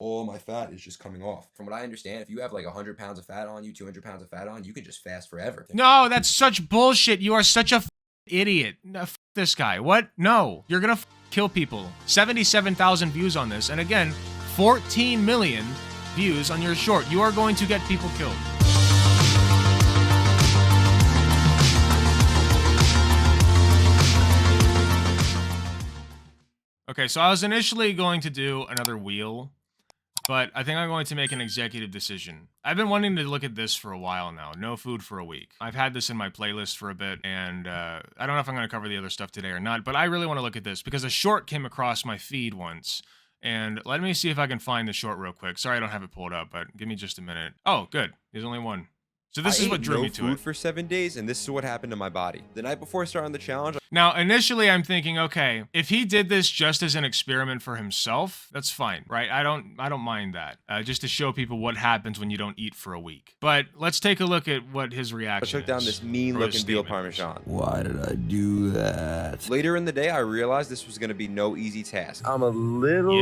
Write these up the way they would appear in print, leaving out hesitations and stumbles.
all my fat is just coming off. From what I understand, if you have like 100 pounds of fat on you, 200 pounds of fat on, you can just fast forever. No, that's such bullshit. You are such a idiot. No, this guy. What? No, you're gonna kill people. 77,000 views on this, and again, 14 million views on your short. You are going to get people killed. Okay, so I was initially going to do another wheel, but I think I'm going to make an executive decision. I've been wanting to look at this for a while now. No food for a week. I've had this in my playlist for a bit, and I don't know if I'm going to cover the other stuff today or not, but I really want to look at this because a short came across my feed once. And let me see if I can find the short real quick. Sorry I don't have it pulled up, but give me just a minute. Oh, good. There's only one. So this is what drew me to it. I ate no food for 7 days, and this is what happened to my body. The night before starting the challenge. Now, initially, I'm thinking, okay, if he did this just as an experiment for himself, that's fine, right? I don't mind that. Just to show people what happens when you don't eat for a week. But let's take a look at what his reaction is. I took down this mean-looking veal parmesan. Why did I do that? Later in the day, I realized this was going to be no easy task. I'm a little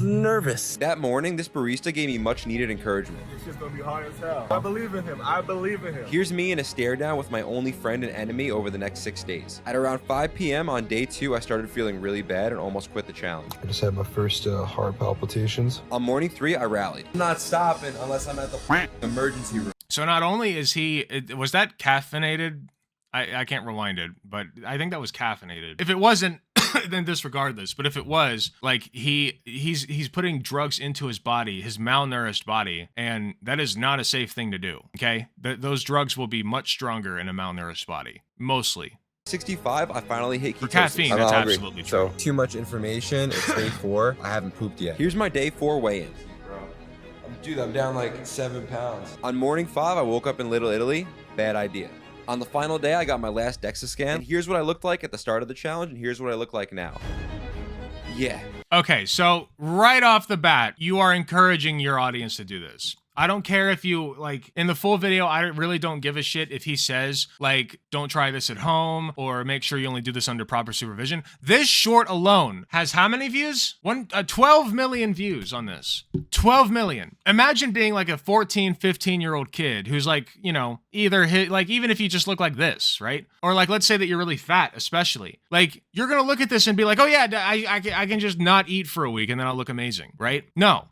nervous. That morning, this barista gave me much-needed encouragement. This shit's gonna be hard as hell. I believe in him. I believe in him. Here's me in a stare down with my only friend and enemy over the next 6 days. At around 5 p.m. on day 2, I started feeling really bad and almost quit the challenge. I just had my first heart palpitations. On morning 3, I rallied. I'm not stopping unless I'm at the emergency room. So not only is he, was that caffeinated? I can't rewind it, but I think that was caffeinated. If it wasn't, then disregard this. But if it was, like, he's putting drugs into his body, his malnourished body, and that is not a safe thing to do, okay? Those drugs will be much stronger in a malnourished body, mostly. 65, I finally hit ketosis. For caffeine, that's absolutely true. So, too much information. It's day 4. I haven't pooped yet. Here's my day 4 weigh-in. Dude, I'm down like 7 pounds. On morning 5, I woke up in Little Italy. Bad idea. On the final day, I got my last DEXA scan. And here's what I looked like at the start of the challenge, and here's what I look like now. Yeah. Okay, so right off the bat, you are encouraging your audience to do this. I don't care if you, like, in the full video, I really don't give a shit if he says, like, don't try this at home or make sure you only do this under proper supervision. This short alone has how many views? 12 million views on this. 12 million. Imagine being like a 14, 15-year-old kid who's like, you know, either like, even if you just look like this, right? Or like, let's say that you're really fat, especially. Like, you're gonna look at this and be like, oh yeah, I can just not eat for a week and then I'll look amazing, right? No.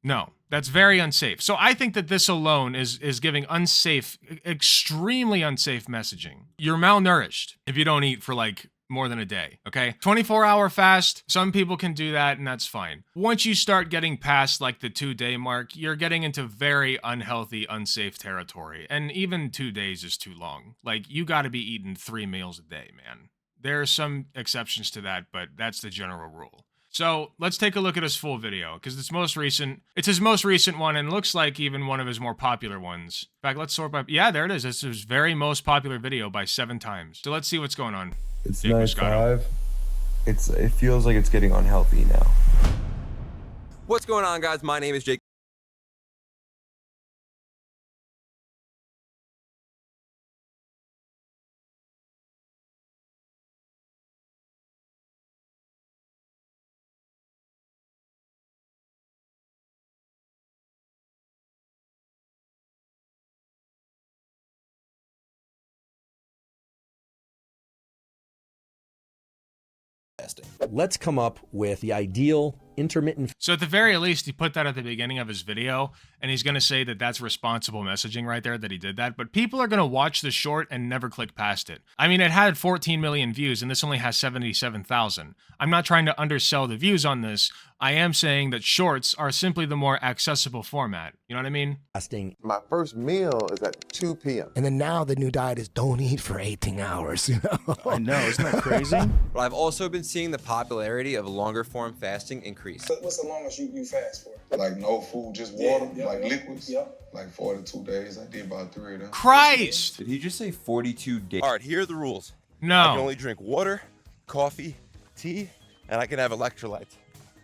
That's very unsafe. So I think that this alone is giving unsafe, extremely unsafe messaging. You're malnourished if you don't eat for like more than a day, okay? 24-hour fast, some people can do that and that's fine. Once you start getting past like the 2-day mark, you're getting into very unhealthy, unsafe territory. And even 2 days is too long. Like, you gotta be eating 3 meals a day, man. There are some exceptions to that, but that's the general rule. So let's take a look at his full video because it's his most recent one and looks like even one of his more popular ones. In fact, let's sort by, yeah, there it is. It's his very most popular video by 7 times. So let's see what's going on. It's night 5. It feels like it's getting unhealthy now. What's going on, guys? My name is Jake. Let's come up with the ideal intermittent. So at the very least, he put that at the beginning of his video, and he's going to say that that's responsible messaging right there, that he did that. But people are going to watch the short and never click past it. I mean, it had 14 million views, and this only has 77,000. I'm not trying to undersell the views on this. I am saying that shorts are simply the more accessible format. You know what I mean? My first meal is at 2 p.m. And then now the new diet is don't eat for 18 hours, you know? I know, isn't that crazy? But I've also been seeing the popularity of longer form fasting increase. What's the longest you fast for? Like no food, just water, like liquids? Like 42 days. I did about 3 of them. Christ! Did he just say 42 days? All right, here are the rules. No. I can only drink water, coffee, tea, and I can have electrolytes.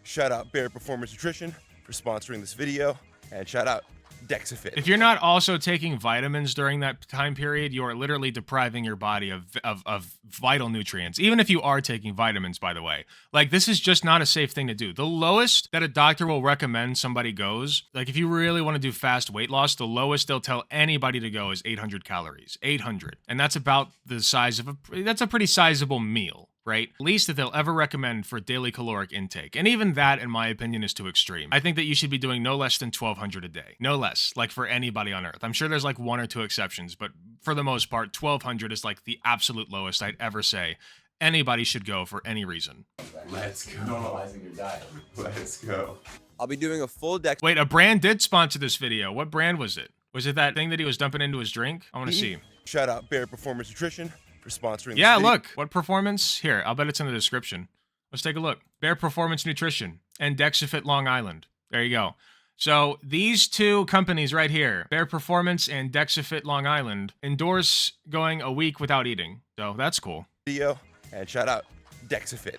Shout out Backgr Performance Nutrition for sponsoring this video, and shout out Dexafit. If you're not also taking vitamins during that time period, you are literally depriving your body of vital nutrients. Even if you are taking vitamins, by the way. Like, this is just not a safe thing to do. The lowest that a doctor will recommend somebody goes, like if you really want to do fast weight loss, the lowest they'll tell anybody to go is 800 calories. 800. And that's about the size of that's a pretty sizable meal. Right? Least that they'll ever recommend for daily caloric intake. And even that, in my opinion, is too extreme. I think that you should be doing no less than 1,200 a day. No less, like for anybody on earth. I'm sure there's like 1 or 2 exceptions, but for the most part, 1,200 is like the absolute lowest I'd ever say anybody should go for any reason. Let's go. Normalizing your diet. Let's go. I'll be doing a full dex. Wait, a brand did sponsor this video. What brand was it? Was it that thing that he was dumping into his drink? I want to see. Shout out Backgr Performance Nutrition for sponsoring Yeah, this video. look. What performance? Here, I'll bet it's in the description. Let's take a look. Backgr Performance Nutrition and Dexafit Long Island. There you go. So these two companies right here, Backgr Performance and Dexafit Long Island, endorse going a week without eating. So that's cool. Video, and shout out Dexafit.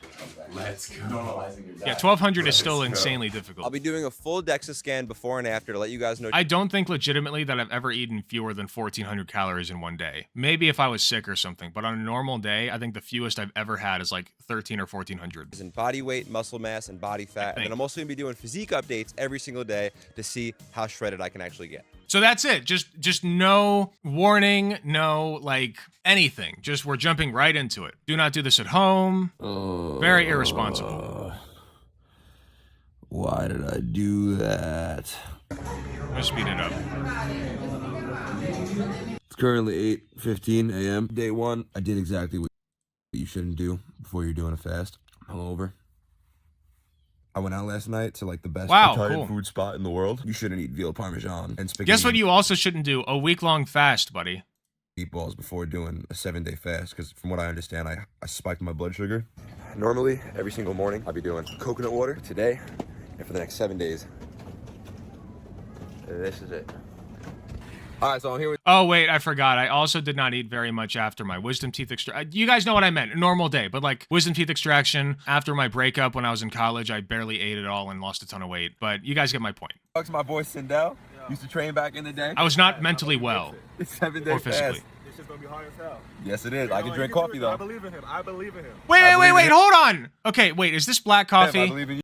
Let's go. Normalizing your diet. Yeah, 1,200 is still Let's go. insanely difficult. I'll be doing a full DEXA scan before and after to let you guys know. I don't think legitimately that I've ever eaten fewer than 1,400 calories in one day. Maybe if I was sick or something, but on a normal day, I think the fewest I've ever had is like 1,300 or 1,400. In body weight, muscle mass, and body fat. And then I'm also gonna be doing physique updates every single day to see how shredded I can actually get. So that's it. Just no warning, no like anything. Just we're jumping right into it. Do not do this at home. Very irresponsible. Why did I do that? Let's speed it up. It's currently 8:15 a.m. Day 1. I did exactly what you shouldn't do before you're doing a fast. I'm hungover. I went out last night to like the best Italian food spot in the world. You shouldn't eat veal parmesan and spaghetti. Guess what you also shouldn't do? A week-long fast, buddy. Meatballs before doing a 7-day fast, because from what I understand, I spiked my blood sugar. Normally, every single morning, I'll be doing coconut water. Today, and for the next 7 days, this is it. All right, so I'm here with... Oh, wait, I forgot. I also did not eat very much after my wisdom teeth extraction. You guys know what I meant. A normal day, but like wisdom teeth extraction. After my breakup when I was in college, I barely ate at all and lost a ton of weight. But you guys get my point. Talk to my boy Sindel. Used to train back in the day. I was not mentally well. It's 7-day or physically. fast. It's just gonna be hard as hell. Yes, it is. I can drink do coffee, it. though. I believe in him. I believe in him. Wait, hold on. Okay, wait, is this black I coffee? believe in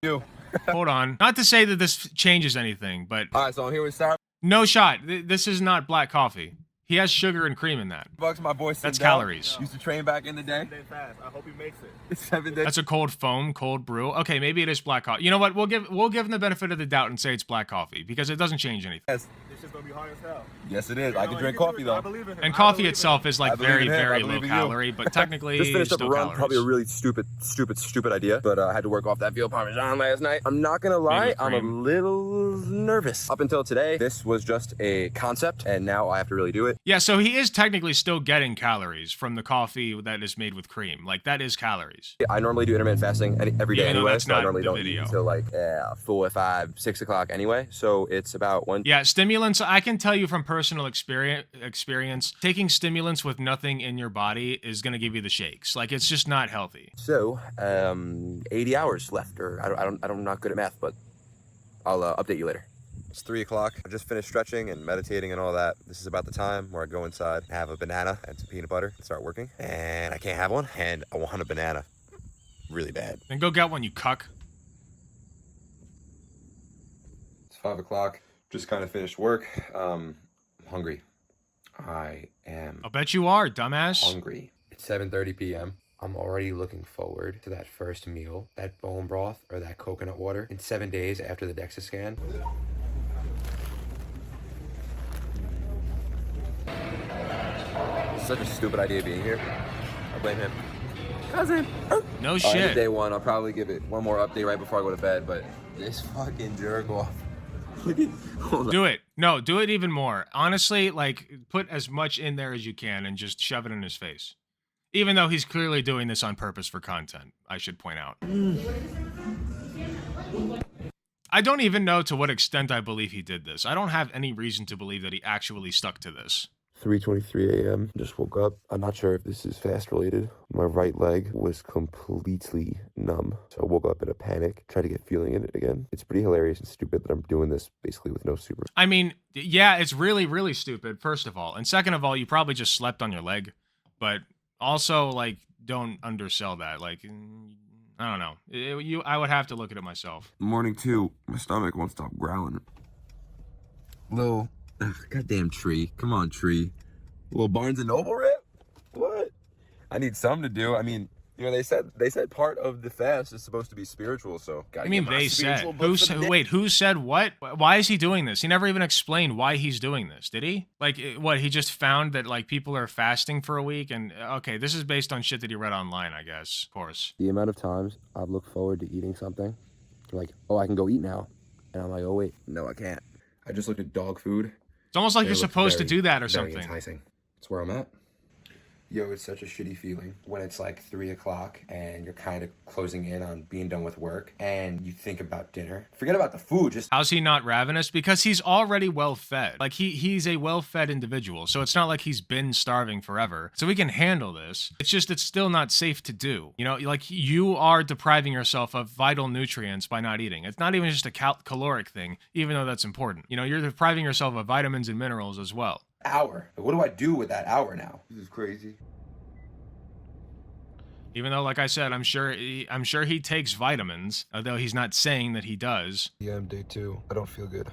you. Hold on. Not to say that this changes anything, but All right, so I'm here with Starbucks. no shot. This is not black coffee. He has sugar and cream in that. My boy Sindel. That's calories. Used to train back in the day. Fast. I hope he makes it. It's 7 days. That's a cold foam, cold brew. Okay, maybe it is black coffee. You know what? We'll give him the benefit of the doubt and say it's black coffee because it doesn't change anything. Yes. It's just gonna be hard as hell. Yes, it is. I can drink coffee, though. I believe in him. And I coffee believe in itself him. is like I believe very, in him. I very believe low in you. calorie, but technically Just finished up a still run, calories. probably a really stupid idea, but I had to work off that veal parmesan last night. I'm not gonna lie, with I'm a cream. little nervous. Up until today, this was just a concept, and now I have to really do it. Yeah, so he is technically still getting calories from the coffee that is made with cream. Like, that is calories. I normally do intermittent fasting every day Even though anyway, that's so I not normally the don't video. eat until like 4, 5, 6 o'clock anyway, so it's about 1. Yeah, stimulants, I can tell you from personal experience, taking stimulants with nothing in your body is going to give you the shakes. Like, it's just not healthy. So, 80 hours left, or I'm not good at math, but I'll update you later. It's 3 o'clock. I just finished stretching and meditating and all that. This is about the time where I go inside, have a banana and some peanut butter, and start working. And I can't have one, and I want a banana really bad. Then go get one, you cuck. It's 5 o'clock. Just kind of finished work. I'm hungry. I am I'll bet you are, dumbass. hungry. It's 7:30 p.m. I'm already looking forward to that first meal, that bone broth or that coconut water in 7 days after the DEXA scan. Such a stupid idea being here. I blame him. Cousin. No Day shit. 1, I'll probably give it one more update right before I go to bed, but this fucking jerk off. Do it. No, do it even more. Honestly, like, put as much in there as you can and just shove it in his face. Even though he's clearly doing this on purpose for content, I should point out. I don't even know to what extent I believe he did this. I don't have any reason to believe that he actually stuck to this. 3:23 a.m. Just woke up. I'm not sure if this is fast related. My right leg was completely numb. So I woke up in a panic, tried to get feeling in it again. It's pretty hilarious and stupid that I'm doing this basically with no super. I mean, yeah, it's really, really stupid, first of all. And second of all, you probably just slept on your leg. But also, like, don't undersell that. Like, I don't know. I would have to look at it myself. Morning 2. My stomach won't stop growling. Little, goddamn tree. Come on, tree. Little Barnes and Noble rip? What? I need something to do. I mean, you know, they said part of the fast is supposed to be spiritual, so. I mean, they said. Who said what? Why is he doing this? He never even explained why he's doing this, did he? Like, what, he just found that, like, people are fasting for a week? And, okay, this is based on shit that he read online, I guess, of course. The amount of times I've looked forward to eating something, like, oh, I can go eat now. And I'm like, oh, wait, no, I can't. I just looked at dog food. It's almost like you're supposed to do that or very something. Enticing. That's where I'm at. Yo, it's such a shitty feeling when it's like 3 o'clock and you're kind of closing in on being done with work and you think about dinner. Forget about the food, just... How's he not ravenous? Because he's already well-fed. Like, he's a well-fed individual, so it's not like he's been starving forever. So we can handle this. It's just, it's still not safe to do. You know, like, you are depriving yourself of vital nutrients by not eating. It's not even just a caloric thing, even though that's important. You know, you're depriving yourself of vitamins and minerals as well. Hour. What do I do with that hour now? This is crazy. Even though, like I said, I'm sure he takes vitamins, although he's not saying that he does. Yeah, I'm day 2. I don't feel good.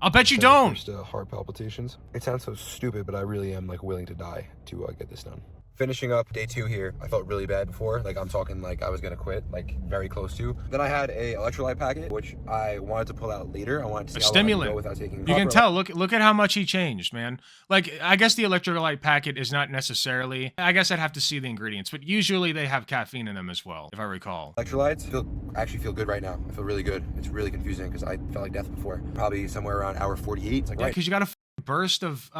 I'll bet you don't. First, heart palpitations. It sounds so stupid, but I really am like willing to die to get this done. Finishing up day 2 here. I felt really bad before. Like, I'm talking like I was gonna quit, like very close to. Then I had a electrolyte packet, which I wanted to pull out later. I wanted to see how long I could go without taking. You can tell. Look at how much he changed, man. Like, I guess the electrolyte packet is not necessarily. I guess I'd have to see the ingredients, but usually they have caffeine in them as well, if I recall. Electrolytes actually feel good right now. I feel really good. It's really confusing because I felt like death before. Probably somewhere around hour 48. It's like, yeah, because you got a burst of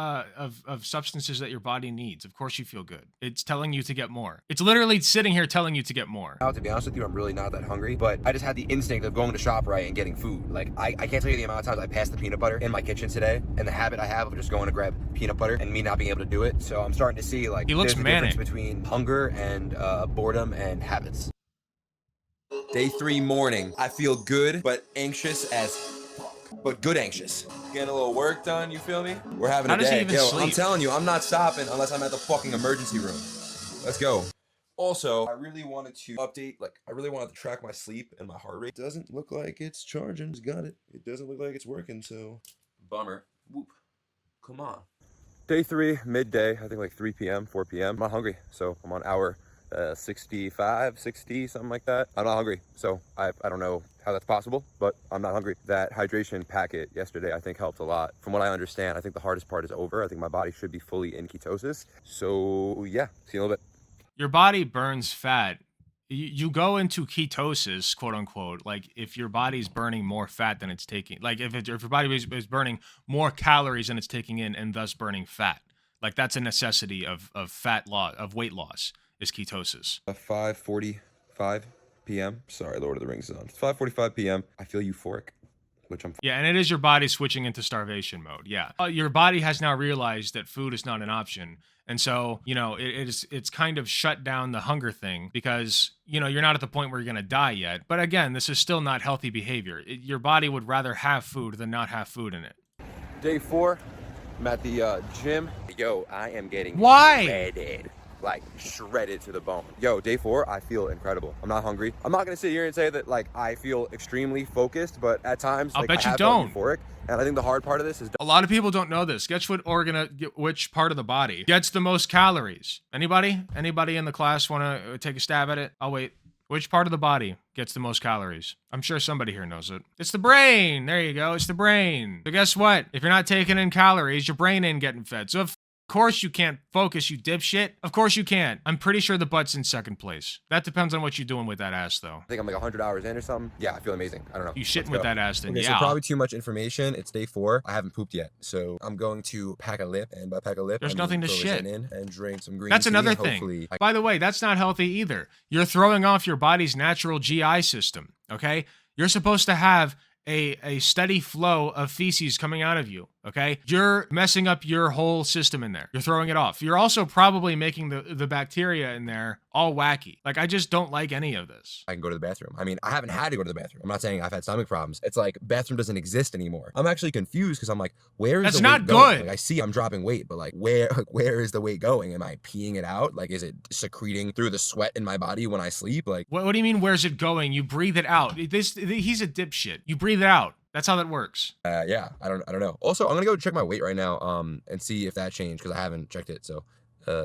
substances that your body needs. Of course you feel good. It's telling you to get more. It's literally sitting here telling you to get more. Now, to be honest with you, I'm really not that hungry, but I just had the instinct of going to ShopRite and getting food. Like, I can't tell you the amount of times I passed the peanut butter in my kitchen today, and the habit I have of just going to grab peanut butter and me not being able to do it. So I'm starting to see, like, he looks there's a manic. difference between hunger and boredom and habits. Day 3 morning. I feel good, but anxious as fuck. But good anxious. Getting a little work done, you feel me? We're having a day. How does he even sleep? I'm telling you, I'm not stopping unless I'm at the fucking emergency room. Let's go. Also, I really wanted to update, like, I really wanted to track my sleep and my heart rate. Doesn't look like it's charging. It's got it. It doesn't look like it's working, so bummer. Whoop. Come on. Day 3, midday, I think like 3 p.m., 4 p.m. I'm not hungry, so I'm on hour 65, 60, something like that. I'm not hungry, so I don't know how that's possible, but I'm not hungry. That hydration packet yesterday, I think, helped a lot. From what I understand, I think the hardest part is over. I think my body should be fully in ketosis. So yeah, see you in a little bit. Your body burns fat. You go into ketosis, quote unquote, like if your body's burning more fat than it's taking, like if your body is burning more calories than it's taking in and thus burning fat. Like, that's a necessity of fat loss, of weight loss, is ketosis. 5:45 p.m. Sorry, Lord of the Rings is on. It's 5:45 p.m. I feel euphoric, which I'm... Yeah, and it is your body switching into starvation mode, yeah. Your body has now realized that food is not an option. And so, you know, it's kind of shut down the hunger thing because, you know, you're not at the point where you're going to die yet. But again, this is still not healthy behavior. Your body would rather have food than not have food in it. Day 4, I'm at the gym. Yo, I am getting shredded. Like, shredded to the bone. Yo, day 4, I feel incredible. I'm not hungry. I'm not gonna sit here and say that, like, I feel extremely focused, but at times, I'll like, bet I you have don't. Euphoric, and I think the hard part of this is... A lot of people don't know this. Guess which part of the body gets the most calories? Anybody? Anybody in the class want to take a stab at it? I'll wait. Which part of the body gets the most calories? I'm sure somebody here knows it. It's the brain. There you go. It's the brain. So guess what? If you're not taking in calories, your brain ain't getting fed. So of course you can't focus, you dipshit. Of course you can't. I'm pretty sure the butt's in second place. That depends on what you're doing with that ass, though. I think I'm like 100 hours in or something. Yeah, I feel amazing. I don't know. You shitting with that ass, then Okay, yeah. so probably too much information. It's day 4. I haven't pooped yet, so I'm going to pack a lip, and by pack a lip, There's I mean nothing to throw shit. in and drink some green That's tea. another Hopefully thing. By the way, that's not healthy either. You're throwing off your body's natural GI system, okay? You're supposed to have a steady flow of feces coming out of you. Okay, you're messing up your whole system in there. You're throwing it off. You're also probably making the bacteria in there all wacky. Like, I just don't like any of this. I can go to the bathroom. I mean, I haven't had to go to the bathroom. I'm not saying I've had stomach problems. It's like bathroom doesn't exist anymore. I'm actually confused because I'm like, where is That's the not weight going? good. Like, I see I'm dropping weight, but like, where is the weight going? Am I peeing it out? Like, is it secreting through the sweat in my body when I sleep? Like, What do you mean? Where's it going? You breathe it out. He's a dipshit. You breathe it out. That's how that works. yeah, I don't know. Also, I'm gonna go check my weight right now, and see if that changed because I haven't checked it. So,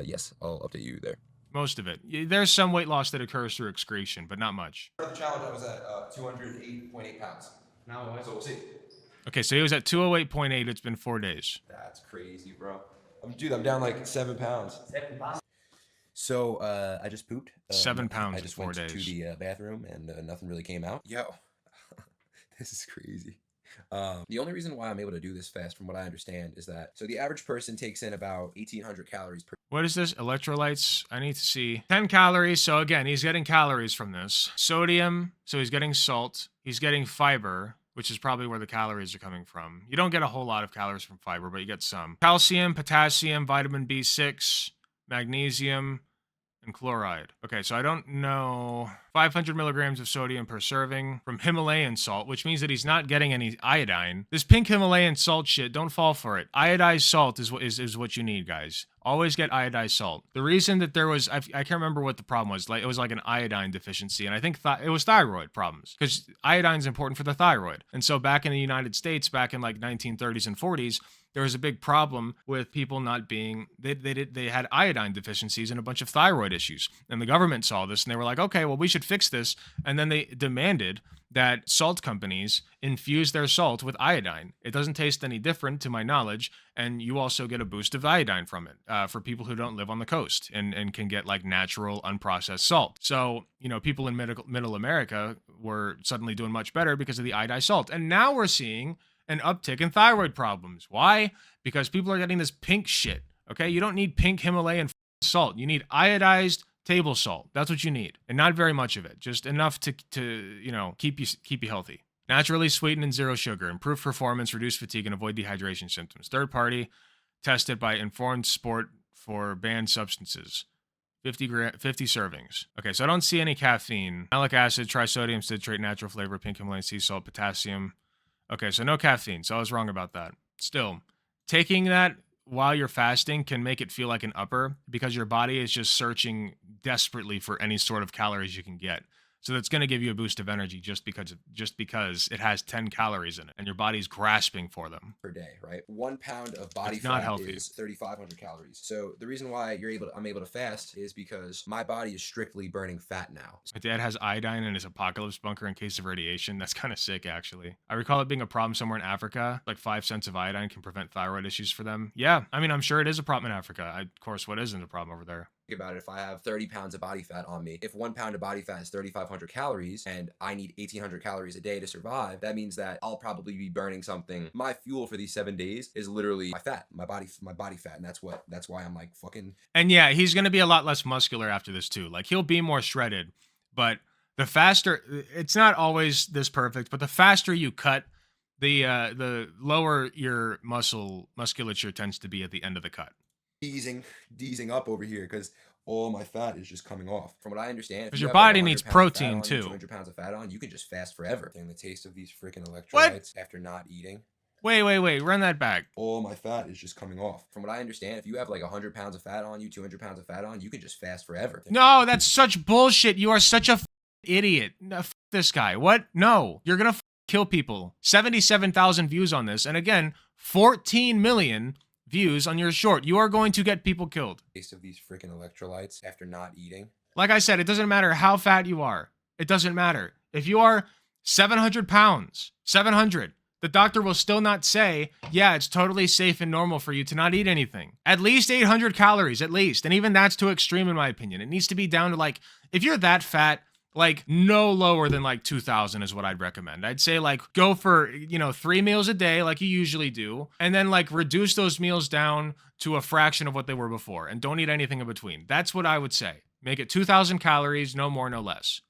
yes, I'll update you there. Most of it. There's some weight loss that occurs through excretion, but not much. For the challenge, I was at 208.8 pounds. Now, so we'll see. Okay, so he was at 208.8. It's been 4 days. That's crazy, bro. Dude, I'm down like 7 pounds. So, I just pooped. 7 pounds I in just 4 went days. to the bathroom and nothing really came out. Yo, this is crazy. The only reason why I'm able to do this fast, from what I understand, is that so the average person takes in about 1,800 calories per. What is this? Electrolytes? I need to see. 10 calories. So again, he's getting calories from this. Sodium. So he's getting salt. He's getting fiber, which is probably where the calories are coming from. You don't get a whole lot of calories from fiber, but you get some. Calcium, potassium, vitamin B6, magnesium, and chloride. Okay, so I don't know. 500 milligrams of sodium per serving from Himalayan salt, which means that he's not getting any iodine. This pink Himalayan salt shit, don't fall for it. Iodized salt is what you need, guys. Always get iodized salt. The reason that there was, I can't remember what the problem was. Like, it was like an iodine deficiency, and I think it was thyroid problems, because iodine is important for the thyroid. And so back in the United States, back in like 1930s and 40s, there was a big problem with people not being, they had iodine deficiencies and a bunch of thyroid issues. And the government saw this and they were like, okay, well, we should fix this. And then they demanded that salt companies infuse their salt with iodine. It doesn't taste any different to my knowledge. And you also get a boost of iodine from it for people who don't live on the coast and can get like natural unprocessed salt. So, you know, people in middle America were suddenly doing much better because of the iodized salt. And now we're seeing an uptick in thyroid problems. Why? Because people are getting this pink shit. Okay, you don't need pink Himalayan salt. You need iodized table salt. That's what you need, and not very much of it. Just enough to you know, keep you healthy. Naturally sweetened and zero sugar. Improve performance, reduce fatigue, and avoid dehydration symptoms. Third party, tested by Informed Sport for banned substances. 50 servings. Okay, so I don't see any caffeine. Malic acid, trisodium citrate, natural flavor, pink Himalayan sea salt, potassium. Okay, so no caffeine, so I was wrong about that. Still, taking that while you're fasting can make it feel like an upper because your body is just searching desperately for any sort of calories you can get. So that's going to give you a boost of energy just because it has 10 calories in it and your body's grasping for them. Per day, right? 1 pound of body It's not fat healthy. is 3,500 calories. So the reason why I'm able to fast is because my body is strictly burning fat now. My dad has iodine in his apocalypse bunker in case of radiation. That's kind of sick, actually. I recall it being a problem somewhere in Africa. Like 5 cents of iodine can prevent thyroid issues for them. Yeah, I mean, I'm sure it is a problem in Africa. Of course, what isn't a problem over there? Think about it. If I have 30 pounds of body fat on me, if 1 pound of body fat is 3,500 calories and I need 1,800 calories a day to survive, that means that I'll probably be burning something. My fuel for these 7 days is literally my fat, my body fat. And that's why I'm like fucking. And yeah, he's going to be a lot less muscular after this too. Like, he'll be more shredded, but the faster, it's not always this perfect, but the faster you cut, the lower your musculature tends to be at the end of the cut. Deezing up over here because all my fat is just coming off. From what I understand, because your body needs protein too. 200 pounds of fat on, you can just fast forever. And the taste of these freaking electrolytes after not eating. Wait, run that back. All my fat is just coming off. From what I understand, if you have like 100 pounds of fat on you, 200 pounds of fat on, you can just fast forever. No, that's such bullshit. You are such a idiot. No, this guy. What? No, you're gonna kill people. 77,000 views on this, and again, 14 million views on your short. You are going to get people killed. Taste of these freaking electrolytes after not eating. Like I said, it doesn't matter how fat you are. It doesn't matter. If you are 700 pounds, 700, the doctor will still not say, yeah, it's totally safe and normal for you to not eat anything. At least 800 calories, at least. And even that's too extreme in my opinion. It needs to be down to like, if you're that fat, like no lower than like 2,000 is what I'd recommend. I'd say like go for, 3 meals a day like you usually do. And then like reduce those meals down to a fraction of what they were before. And don't eat anything in between. That's what I would say. Make it 2,000 calories, no more, no less.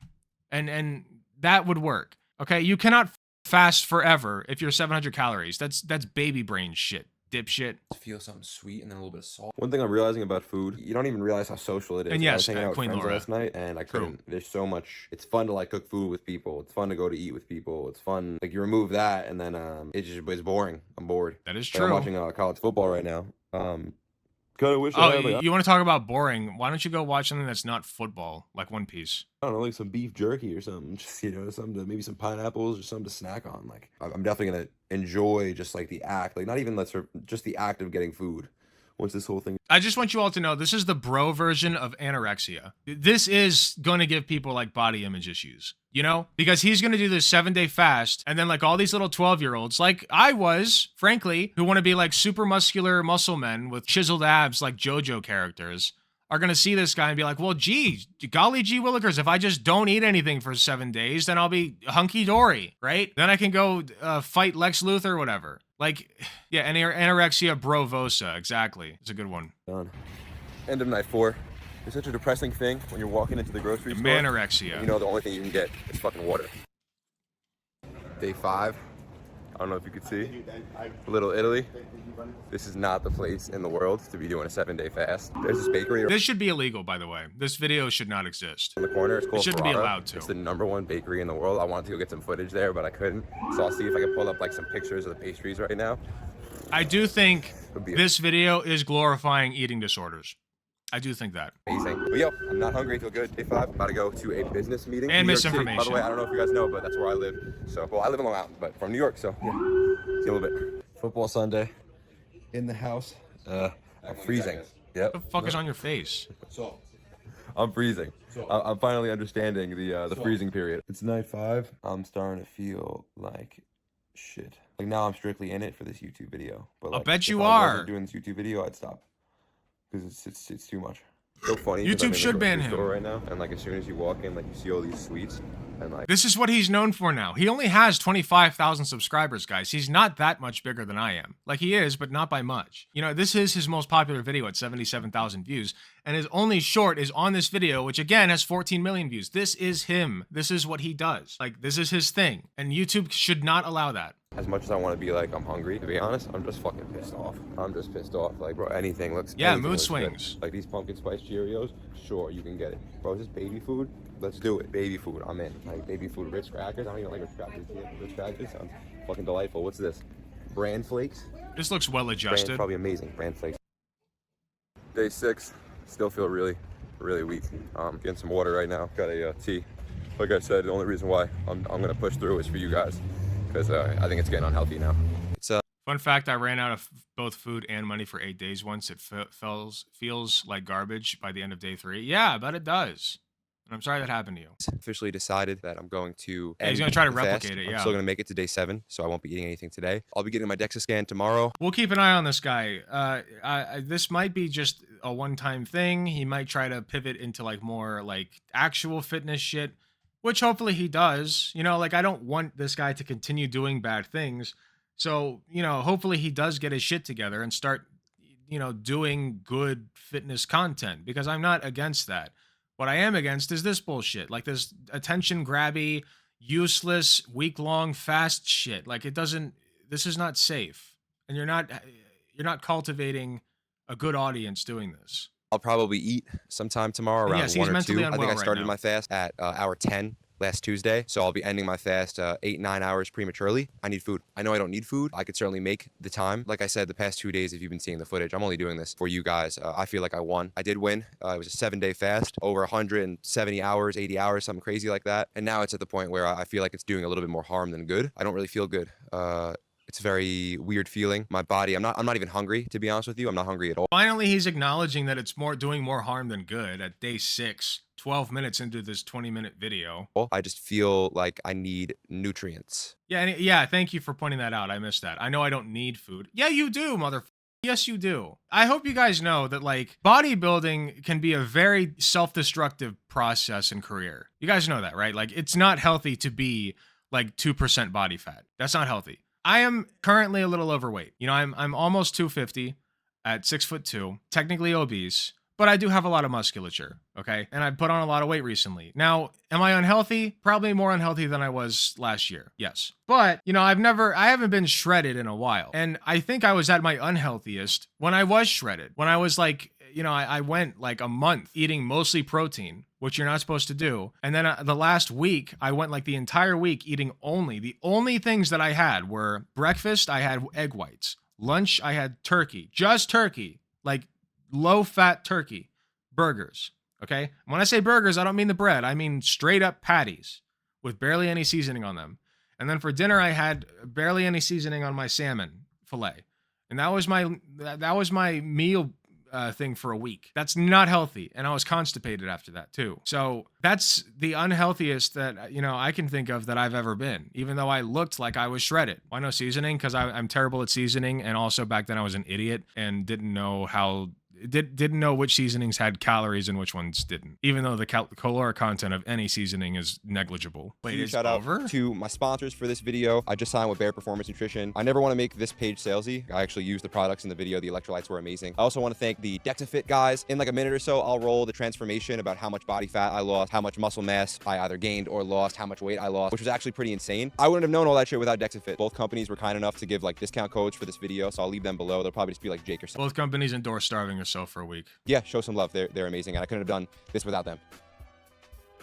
And that would work. Okay, you cannot fast forever if you're 700 calories. That's baby brain shit, dipshit. Feel something sweet and then a little bit of salt. One thing I'm realizing about food, you don't even realize how social it is. And I yes, was hanging out with Queen friends Laura. last night, and I True. couldn't. There's so much. It's fun to like cook food with people. It's fun to go to eat with people. It's fun. Like you remove that, and then it's boring. I'm bored. That is Like, I'm true. watching college football right now. Kind of wish I Oh, had, like, you want to talk about boring? Why don't you go watch something that's not football, like One Piece? I don't know, like some beef jerky or something. Just, you know, something to, maybe some pineapples or something to snack on. Like I'm definitely gonna enjoy just like the act, like not even just the act of getting food. Once this whole thing. I just want you all to know this is the bro version of anorexia. This is going to give people like body image issues, you know? Because he's going to do this 7-day fast, and then like all these little 12-year-olds, like I was, frankly, who want to be like super muscular muscle men with chiseled abs like JoJo characters, are going to see this guy and be like, well, gee, golly gee willikers, if I just don't eat anything for 7 days, then I'll be hunky-dory, right? Then I can go fight Lex Luthor or whatever. Like, yeah, anorexia brovosa, exactly. It's a good one. Done. End of night 4. It's such a depressing thing when you're walking into the grocery store. Manorexia. You know the only thing you can get is fucking water. Day 5. I don't know if you could see. Little Italy. This is not the place in the world to be doing a 7-day fast. There's this bakery. This should be illegal, by the way. This video should not exist. In the corner, it's called It shouldn't be Ferrara. allowed to. It's the #1 bakery in the world. I wanted to go get some footage there, but I couldn't. So I'll see if I can pull up like some pictures of the pastries right now. I do think Would be this video is glorifying eating disorders. I do think that. amazing. But yo, I'm not hungry. I feel good. Day 5. About to go to a business meeting. And New York City. By misinformation. the way, I don't know if you guys know, but that's where I live. So, well, I live in Long Island, but from New York. So, yeah, see you a little bit. Football Sunday. In the house. I'm freezing. Yep. What the fuck is on your face? I'm freezing. I'm finally understanding the freezing period. It's night 5. I'm starting to feel like shit. Like now I'm strictly in it for this YouTube video. But like, bet you if I are. wasn't doing this YouTube video, I'd stop because it's too much. So funny. 'cause YouTube I'm in the should ban grocery him. store right now, and like as soon as you walk in, like you see all these sweets, and like This is what he's known for now. He only has 25,000 subscribers, guys. He's not that much bigger than I am. Like he is, but not by much. You know, this is his most popular video at 77,000 views. And his only short is on this video, which again has 14 million views. This is him. This is what he does. Like this is his thing. And YouTube should not allow that. as much as I want to be like I'm hungry, to be honest, I'm just fucking pissed off. I'm just pissed off. Like, bro, anything looks anything mood looks good. swings. Like these pumpkin spice Cheerios, sure you can get it. Bro, is this baby food? Let's do it. Baby food, I'm in. Like baby food, Ritz crackers. I don't even like Ritz crackers. Ritz crackers sounds fucking delightful. What's this? Bran flakes. This looks well Brand's adjusted. probably amazing. Bran flakes. Day 6. Still feel really weak. Getting some water right now. Got a tea. Like I said, the only reason why I'm gonna push through is for you guys, because I think it's getting unhealthy now. It's Fun fact, I ran out of both food and money for 8 days once. It feels like garbage by the end of day 3. Yeah, I bet it does. And I'm sorry that happened to you. officially decided that I'm going to. Yeah, he's end gonna try to the fast. replicate it, I'm yeah. still gonna make it to day 7, so I won't be eating anything today. I'll be getting my DEXA scan tomorrow. We'll keep an eye on this guy. This might be just a one-time thing. He might try to pivot into like more like actual fitness shit, which hopefully he does. You know, like I don't want this guy to continue doing bad things. So, you know, hopefully he does get his shit together and start, you know, doing good fitness content, because I'm not against that. What I am against is this bullshit, like this attention grabby, useless, week-long fast shit. Like this is not safe. And you're not cultivating a good audience doing this. I'll probably eat sometime tomorrow And around yes, he's 1 or 2. mentally I think unwell I right started now. my fast at hour 10 last Tuesday, so I'll be ending my fast 8-9 hours prematurely. I need food. I know I don't need food. I could certainly make the time. Like I said, the past 2 days, if you've been seeing the footage, I'm only doing this for you guys. I feel like I won. I did win. It was a 7-day fast, over 170 hours, 80 hours, something crazy like that. And now it's at the point where I feel like it's doing a little bit more harm than good. I don't really feel good. It's a very weird feeling. My body, I'm not even hungry, to be honest with you. I'm not hungry at all. Finally, he's acknowledging that it's doing more harm than good at day 6, 12 minutes into this 20-minute video. I just feel like I need nutrients. Yeah, thank you for pointing that out. I missed that. I know I don't need food. Yeah, you do, motherfucker. Yes, you do. I hope you guys know that, like, bodybuilding can be a very self-destructive process and career. You guys know that, right? Like, it's not healthy to be, like, 2% body fat. That's not healthy. I am currently a little overweight. You know, I'm almost 250 at 6'2", technically obese, but I do have a lot of musculature, okay? And I put on a lot of weight recently. Now, am I unhealthy? Probably more unhealthy than I was last year. Yes. But, you know, I haven't been shredded in a while. And I think I was at my unhealthiest when I was shredded. When I was like, you know, I went like a month eating mostly protein, which you're not supposed to do. And then the last week, I went like the entire week eating the only things that I had were breakfast, I had egg whites. Lunch, I had turkey, just turkey, like low-fat turkey, burgers, okay? When I say burgers, I don't mean the bread. I mean straight up patties with barely any seasoning on them. And then for dinner, I had barely any seasoning on my salmon fillet. And that was my meal thing for a week. That's not healthy. And I was constipated after that too. So that's the unhealthiest that, you know, I can think of that I've ever been, even though I looked like I was shredded. Why no seasoning? Because I'm terrible at seasoning. And also back then I was an idiot and didn't know which seasonings had calories and which ones didn't, even though the caloric content of any seasoning is negligible. Wait, Huge shout out to my sponsors for this video. I just signed with Backgr Performance Nutrition. I never want to make this page salesy. I actually used the products in the video. The electrolytes were amazing. I also want to thank the DexaFit guys. In like a minute or so, I'll roll the transformation about how much body fat I lost, how much muscle mass I either gained or lost, how much weight I lost, which was actually pretty insane. I wouldn't have known all that shit without DexaFit. Both companies were kind enough to give like discount codes for this video, so I'll leave them below. They'll probably just be like Jake or something. Both companies endorse starving yourself for a week. Yeah, show some love. They're amazing, and I couldn't have done this without them.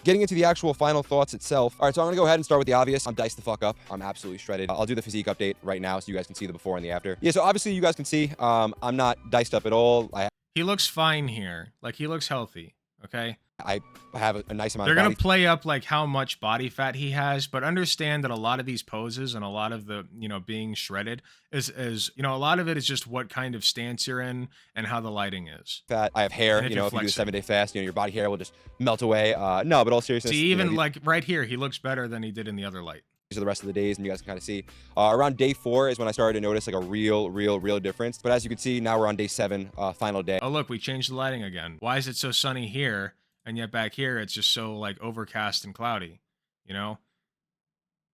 Getting into the actual final thoughts itself. All right, so I'm gonna go ahead and start with the obvious. I'm diced the fuck up. I'm absolutely shredded. I'll do the physique update right now so you guys can see the before and the after. Yeah, so obviously you guys can see I'm not diced up at all. He looks fine here. Like, he looks healthy, okay? I have a nice amount They're of body. gonna play up like how much body fat he has, but understand that a lot of these poses and a lot of the, you know, being shredded is you know, a lot of it is just what kind of stance you're in and how the lighting is. Fat. I have hair. You know, if you do a 7-day fast, you know, your body hair will just melt away. No, but all seriousness. See, even you know, like right here, he looks better than he did in the other light. These are the rest of the days, and you guys can kind of see. Around day 4 is when I started to notice like a real difference. But as you can see, now we're on day 7, final day. Oh, look, we changed the lighting again. Why is it so sunny here? And yet back here, it's just so like overcast and cloudy, you know?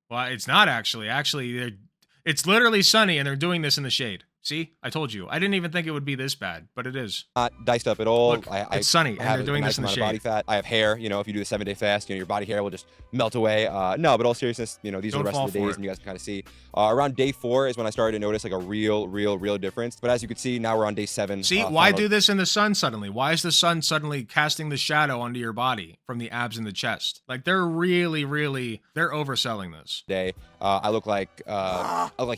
Well, it's not actually. Actually, it's literally sunny and they're doing this in the shade. See, I told you. I didn't even think it would be this bad, but it is. Not diced up at all. Look, it's sunny and they're doing this in the shade. Body fat. I have hair. You know, if you do the 7-day fast, you know, your body hair will just melt away. No, but all seriousness, you know, these are the rest of the days, and you guys can kind of see. Around day 4 is when I started to notice like a real difference. But as you can see, now we're on day 7. See, why do this in the sun suddenly? Why is the sun suddenly casting the shadow onto your body from the abs and the chest? Like, they're they're overselling this. Day, I look like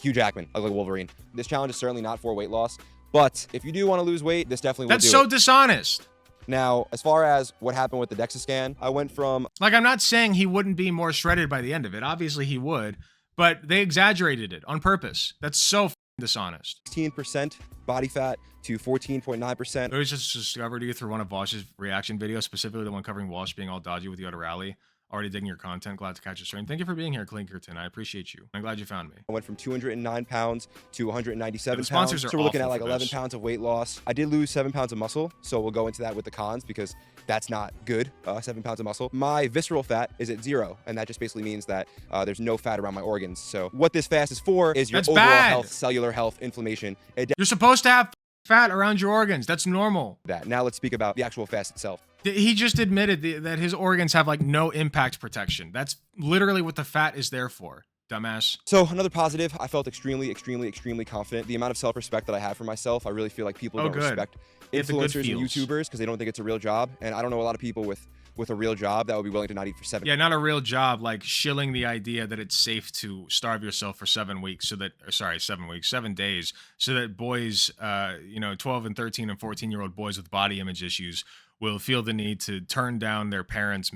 Hugh Jackman. I look like Wolverine. This challenge is certainly not for weight loss, but if you do want to lose weight, this definitely will do it. That's so dishonest. Now, as far as what happened with the DEXA scan, I went from... Like, I'm not saying he wouldn't be more shredded by the end of it. Obviously, he would, but they exaggerated it on purpose. That's so dishonest. 16% body fat to 14.9%. It was just discovered you through one of Wash's reaction videos, specifically the one covering Wash being all dodgy with you at a rally. Already digging your content. Glad to catch a stream. Thank you for being here, Clinkerton. I appreciate you. I'm glad you found me. I went from 209 pounds to 197 the sponsors pounds. Are so we're looking at like for 11 this. pounds of weight loss. I did lose 7 pounds of muscle, so we'll go into that with the cons because that's not good, 7 pounds of muscle. My visceral fat is at 0, and that just basically means that there's no fat around my organs. So what this fast is for is your overall health, cellular health, inflammation. You're supposed to have fat around your organs. That's normal. Now let's speak about the actual fast itself. He just admitted that his organs have like no impact protection. That's literally what the fat is there for, dumbass. So another positive, I felt extremely confident. The amount of self-respect that I have for myself, I really feel like people don't respect influencers and YouTubers because they don't think it's a real job. And I don't know a lot of people with a real job that would be willing to not eat for 7 Yeah, not a real job, like shilling the idea that it's safe to starve yourself for 7 weeks so that, 7 days, so that boys, 12 and 13 and 14-year-old boys with body image issues will feel the need to turn down their parents'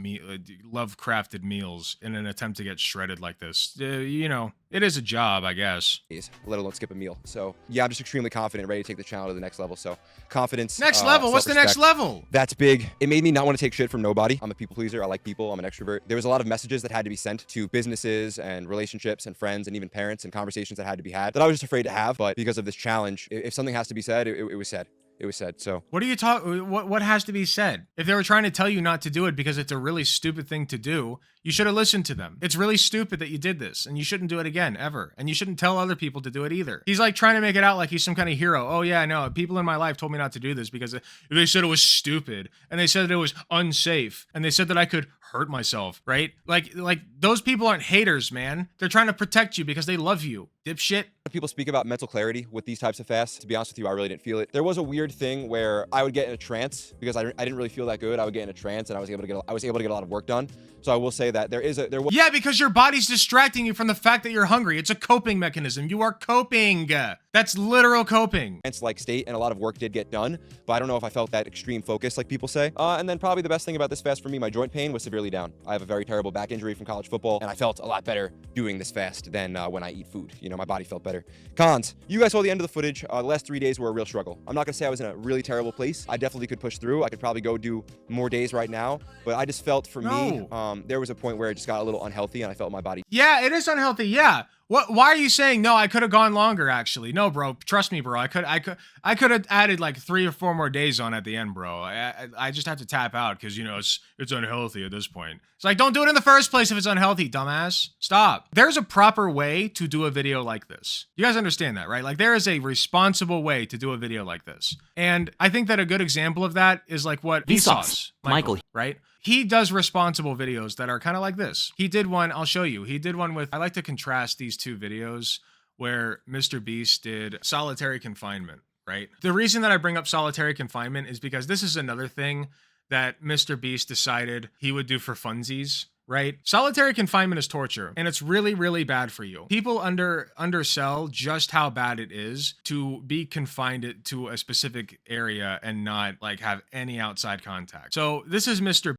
love-crafted meals in an attempt to get shredded like this. It is a job, I guess. Let alone skip a meal. So yeah, I'm just extremely confident, ready to take the channel to the next level. So confidence. Next level? What's the next level? That's big. It made me not want to take shit from nobody. I'm a people pleaser. I like people. I'm an extrovert. There was a lot of messages that had to be sent to businesses and relationships and friends and even parents and conversations that had to be had that I was just afraid to have. But because of this challenge, if something has to be said, it was said. it was said. So What are you talking? What has to be said? If they were trying to tell you not to do it because it's a really stupid thing to do, you should have listened to them. It's really stupid that you did this, and you shouldn't do it again ever. And you shouldn't tell other people to do it either. He's like trying to make it out like he's some kind of hero. Oh yeah, no, people in my life told me not to do this because they said it was stupid, and they said that it was unsafe, and they said that I could hurt myself, right? Like those people aren't haters, man. They're trying to protect you because they love you, dipshit. people speak about mental clarity with these types of fasts. To be honest with you, I really didn't feel it. There was a weird thing where I would get in a trance because I didn't really feel that good. I would get in a trance and I was able to get a lot of work done. So I will say that there was Yeah, because your body's distracting you from the fact that you're hungry. It's a coping mechanism. You are coping. That's literal coping. like state and a lot of work did get done, but I don't know if I felt that extreme focus like people say. And then probably the best thing about this fast for me, my joint pain was severely down. I have a very terrible back injury from college football, and I felt a lot better doing this fast than when I eat food. You know, my body felt better. Cons. You guys saw the end of the footage. The last 3 days were a real struggle. I'm not gonna say I was in a really terrible place. I definitely could push through. I could probably go do more days right now, but I just felt for me, there was a point where it just got a little unhealthy and I felt my body. Yeah, it is unhealthy. Yeah. Why are you saying no? I could have gone longer. Actually, no, bro. Trust me, bro. I could have added like 3 or 4 more days on at the end, bro. I just have to tap out because you know it's unhealthy at this point. It's like, don't do it in the first place if it's unhealthy, dumbass. Stop. There's a proper way to do a video like this. You guys understand that, right? Like there is a responsible way to do a video like this, and I think that a good example of that is like what Vsauce Michael, right? He does responsible videos that are kind of like this. He did one, I'll show you. He did one with, I like to contrast these 2 videos where Mr. Beast did solitary confinement, right? The reason that I bring up solitary confinement is because this is another thing that Mr. Beast decided he would do for funsies, right? Solitary confinement is torture, and it's really, really bad for you. People undersell just how bad it is to be confined to a specific area and not like have any outside contact. So this is Mr.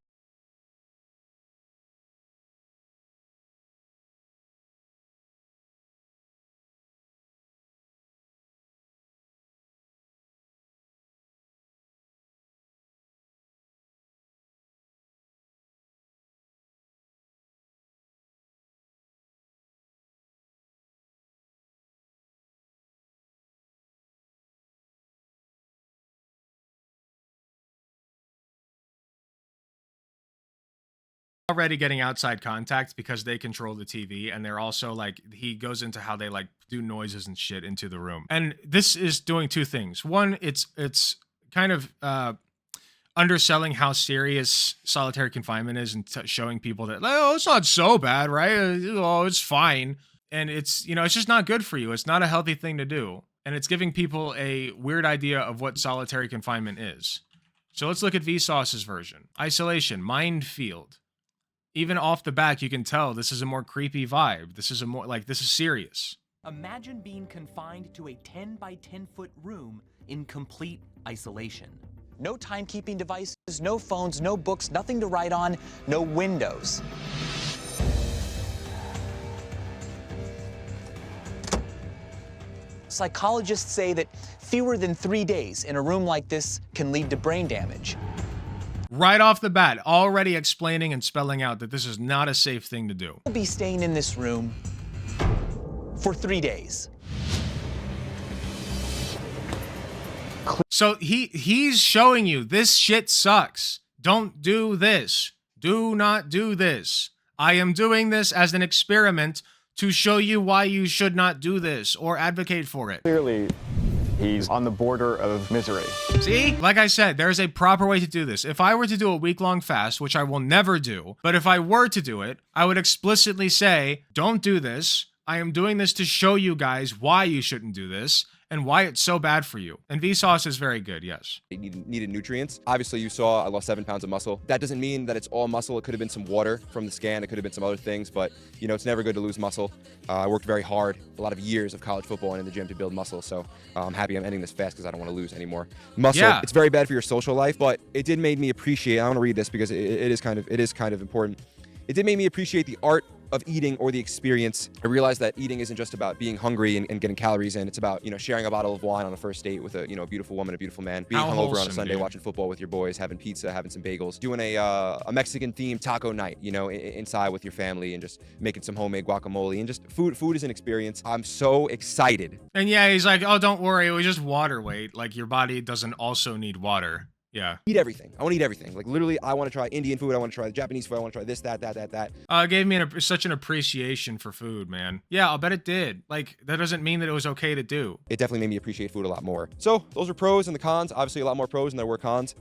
Already getting outside contact because they control the TV, and they're also like, he goes into how they like do noises and shit into the room. And this is doing 2 things. One, it's kind of underselling how serious solitary confinement is and showing people that, oh, it's not so bad, right? Oh, it's fine. And it's, you know, it's just not good for you. It's not a healthy thing to do. And it's giving people a weird idea of what solitary confinement is. So let's look at Vsauce's version. Isolation, mind field. Even off the bat, you can tell this is a more creepy vibe. This is a more, like, this is serious. Imagine being confined to a 10 by 10 foot room in complete isolation. No timekeeping devices, no phones, no books, nothing to write on, no windows. Psychologists say that fewer than 3 days in a room like this can lead to brain damage. Right off the bat, already explaining and spelling out that this is not a safe thing to do. We'll be staying in this room for 3 days. So he's showing you this shit sucks. Don't do this. Do not do this. I am doing this as an experiment to show you why you should not do this or advocate for it. Clearly, he's on the border of misery. See? Like I said, there's a proper way to do this. If I were to do a week-long fast, which I will never do, but if I were to do it, I would explicitly say, don't do this. I am doing this to show you guys why you shouldn't do this and why it's so bad for you. And Vsauce is very good, yes. It needed nutrients. Obviously, you saw I lost 7 pounds of muscle. That doesn't mean that it's all muscle. It could have been some water from the scan. It could have been some other things, but you know, it's never good to lose muscle. I worked very hard, a lot of years of college football and in the gym to build muscle, so I'm happy I'm ending this fast because I don't want to lose any more muscle. Yeah. It's very bad for your social life, but it did make me appreciate, I want to read this because it is kind of important. It did make me appreciate the art of eating or the experience, I realized that eating isn't just about being hungry and getting calories in. It's about, you know, sharing a bottle of wine on a first date with a, you know, beautiful woman, a beautiful man, being hungover on a Sunday, watching football with your boys, having pizza, having some bagels, doing a Mexican themed taco night, you know, inside with your family, and just making some homemade guacamole. And just food is an experience. I'm so excited. And yeah, he's like, oh, don't worry, it was just water weight. Like, your body doesn't also need water. Yeah. Eat everything. I want to eat everything. Like, literally, I want to try Indian food. I want to try the Japanese food. I want to try this, that. It gave me such an appreciation for food, man. Yeah, I'll bet it did. Like, that doesn't mean that it was okay to do. It definitely made me appreciate food a lot more. So those are pros and the cons. Obviously, a lot more pros than there were cons.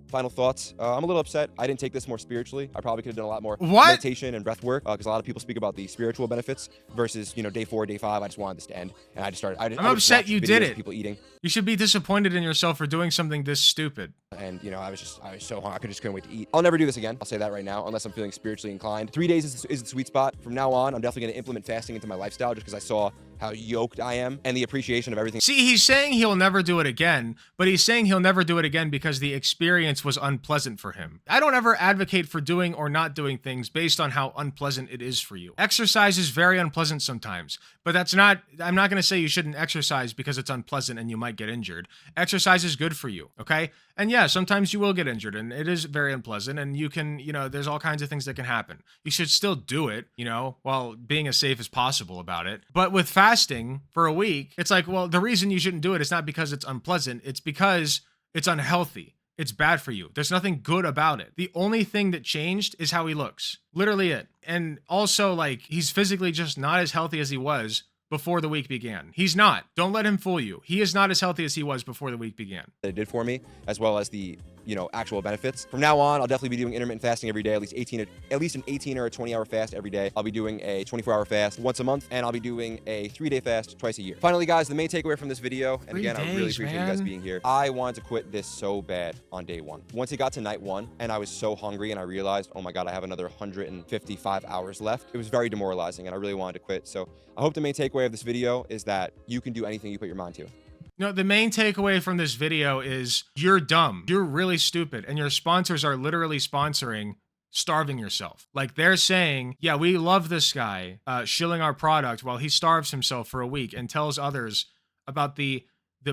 Final thoughts. I'm a little upset. I didn't take this more spiritually. I probably could have done a lot more meditation and breath work, because a lot of people speak about the spiritual benefits versus, you know, day 4, day 5. I just wanted this to end, and I just started. I'm upset you did it. People eating. You should be disappointed in yourself for doing something this stupid. And, you know, I was so hungry. I couldn't wait to eat. I'll never do this again. I'll say that right now, unless I'm feeling spiritually inclined. 3 days is the sweet spot. From now on, I'm definitely going to implement fasting into my lifestyle, just because I saw how yoked I am and the appreciation of everything. See, he's saying he'll never do it again, but he's saying he'll never do it again because the experience was unpleasant for him. I don't ever advocate for doing or not doing things based on how unpleasant it is for you. Exercise is very unpleasant sometimes, but I'm not going to say you shouldn't exercise because it's unpleasant and you might get injured. Exercise is good for you, okay? And yeah, sometimes you will get injured and it is very unpleasant, and you can, you know, there's all kinds of things that can happen. You should still do it, you know, while being as safe as possible about it. But with fasting for a week, it's like, well, the reason you shouldn't do it is not because it's unpleasant, it's because it's unhealthy. It's bad for you. There's nothing good about it. The only thing that changed is how he looks. Literally it. And also, like, he's physically just not as healthy as he was before the week began. He's not. Don't let him fool you. He is not as healthy as he was before the week began. That it did for me, as well as the, you know, actual benefits. From now on, I'll definitely be doing intermittent fasting every day, at least an 18 or a 20-hour fast every day. I'll be doing a 24-hour fast once a month, and I'll be doing a 3-day fast twice a year. Finally, guys, the main takeaway from this video, and again, I really appreciate you guys being here. I wanted to quit this so bad on day 1. Once it got to night 1, and I was so hungry, and I realized, oh my God, I have another 155 hours left. It was very demoralizing, and I really wanted to quit. So I hope the main takeaway of this video is that you can do anything you put your mind to. No, the main takeaway from this video is you're dumb. You're really stupid. And your sponsors are literally sponsoring starving yourself. Like, they're saying, yeah, we love this guy shilling our product while he starves himself for a week and tells others about the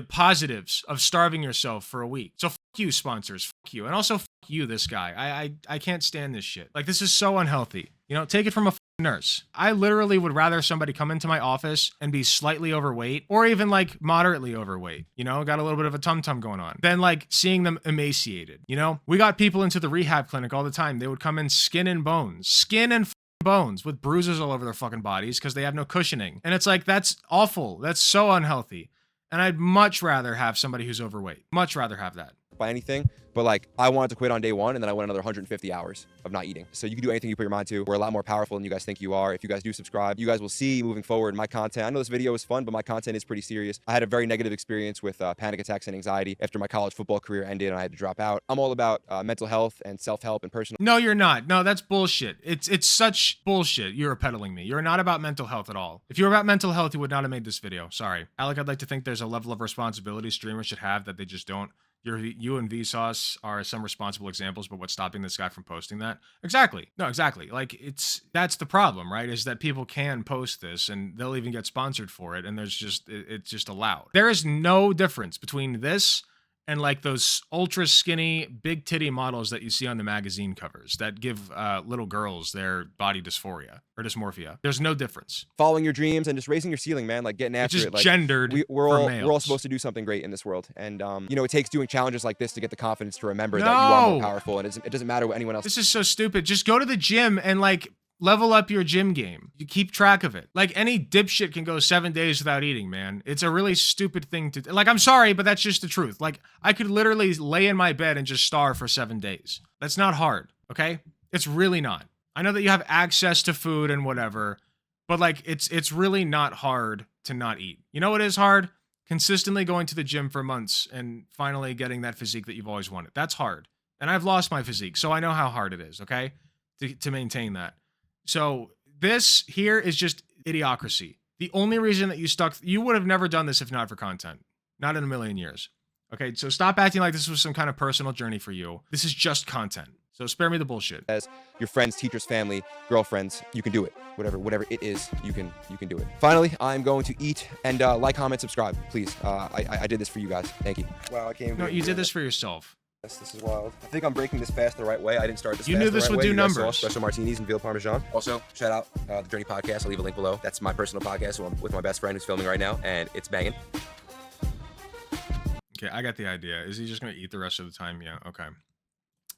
positives of starving yourself for a week. So fuck you, sponsors. Fuck you. And also fuck you, this guy. I can't stand this shit. Like, this is so unhealthy. You know, take it from a nurse. I literally would rather somebody come into my office and be slightly overweight, or even like moderately overweight, you know, got a little bit of a tum-tum going on, than like seeing them emaciated. You know, we got people into the rehab clinic all the time. They would come in skin and bones with bruises all over their fucking bodies because they have no cushioning. And it's like, that's awful. That's so unhealthy. And I'd much rather have somebody who's overweight. Much rather have that. By anything, but like, I wanted to quit on day 1, and then I went another 150 hours of not eating. So you can do anything you put your mind to. We're a lot more powerful than you guys think you are. If you guys do subscribe, you guys will see moving forward my content. I know this video is fun, but my content is pretty serious. I had a very negative experience with panic attacks and anxiety after my college football career ended and I had to drop out. I'm all about mental health and self-help and personal. No, you're not. No, that's bullshit. It's such bullshit. You're peddling me. You're not about mental health at all. If you were about mental health, you would not have made this video. Sorry. Alec, I'd like to think there's a level of responsibility streamers should have that they just don't. You and Vsauce are some responsible examples, but what's stopping this guy from posting that? Exactly. No, exactly. Like, that's the problem, right? Is that people can post this and they'll even get sponsored for it, and it's just allowed. There is no difference between this and like those ultra skinny, big titty models that you see on the magazine covers that give little girls their body dysphoria or dysmorphia. There's no difference. Following your dreams and just raising your ceiling, man, like getting after it. Like, gendered. We're all supposed to do something great in this world, and you know, it takes doing challenges like this to get the confidence to remember that you are more powerful, and it doesn't matter what anyone else. This is so stupid. Just go to the gym and like level up your gym game. You keep track of it. Like, any dipshit can go 7 days without eating, man. It's a really stupid thing to do. Like, I'm sorry, but that's just the truth. Like, I could literally lay in my bed and just starve for 7 days. That's not hard, okay? It's really not. I know that you have access to food and whatever, but like, it's really not hard to not eat. You know what is hard? Consistently going to the gym for months and finally getting that physique that you've always wanted. That's hard. And I've lost my physique, so I know how hard it is, okay? To maintain that. So this here is just idiocracy. The only reason that you would have never done this if not for content. Not in a million years. Okay, so stop acting like this was some kind of personal journey for you. This is just content. So spare me the bullshit. As your friends, teachers, family, girlfriends, you can do it. Whatever it is, you can do it. Finally, I'm going to eat and like, comment, subscribe, please. I did this for you guys. Thank you. Wow, I can't. No, you did this for yourself. This is wild. I think I'm breaking this fast the right way. I didn't start this. You fast knew the this right would way. do You guys numbers. saw Espresso martinis and veal parmesan. Also, shout out the Journey podcast. I'll leave a link below. That's my personal podcast with my best friend who's filming right now, and it's banging. Okay, I got the idea. Is he just gonna eat the rest of the time? Yeah, okay.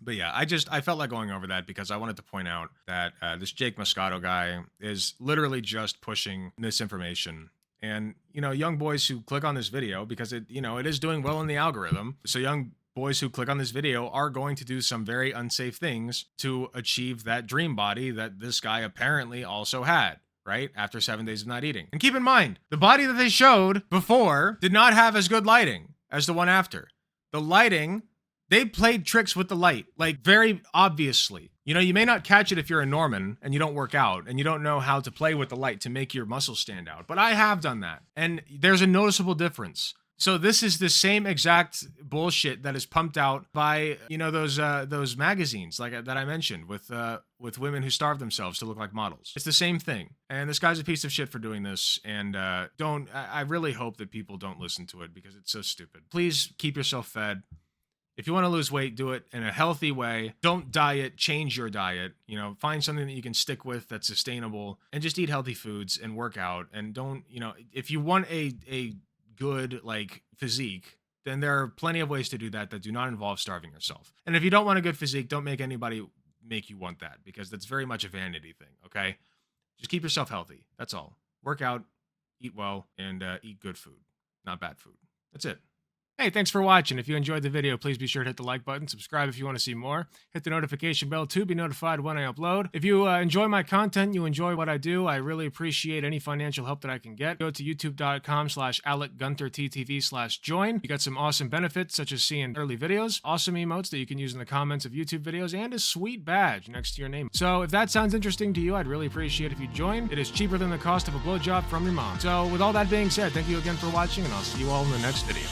But yeah, I felt like going over that because I wanted to point out that this Jake Moscato guy is literally just pushing misinformation. And, you know, young boys who click on this video, because it is doing well in the algorithm. So young boys who click on this video are going to do some very unsafe things to achieve that dream body that this guy apparently also had, right? After 7 days of not eating. And keep in mind, the body that they showed before did not have as good lighting as the one after. The lighting, they played tricks with the light, like very obviously. You know, you may not catch it if you're a Norman and you don't work out and you don't know how to play with the light to make your muscles stand out. But I have done that. And there's a noticeable difference. So this is the same exact bullshit that is pumped out by, you know, those magazines like that I mentioned with women who starve themselves to look like models. It's the same thing. And this guy's a piece of shit for doing this. And I really hope that people don't listen to it because it's so stupid. Please keep yourself fed. If you want to lose weight, do it in a healthy way. Don't diet, change your diet. You know, find something that you can stick with that's sustainable and just eat healthy foods and work out. And don't, you know, if you want a good, like, physique, then there are plenty of ways to do that do not involve starving yourself. And if you don't want a good physique, don't make anybody make you want that because that's very much a vanity thing, okay? Just keep yourself healthy. That's all. Work out, eat well, and eat good food, not bad food. That's it. Hey, thanks for watching. If you enjoyed the video, please be sure to hit the like button, subscribe if you want to see more, hit the notification bell to be notified when I upload. If you enjoy my content, you enjoy what I do, I really appreciate any financial help that I can get. Go to youtube.com/AlecGunterTTV/join. You got some awesome benefits, such as seeing early videos, awesome emotes that you can use in the comments of YouTube videos, and a sweet badge next to your name. So if that sounds interesting to you, I'd really appreciate if you join. It is cheaper than the cost of a blowjob from your mom. So with all that being said, thank you again for watching, and I'll see you all in the next video.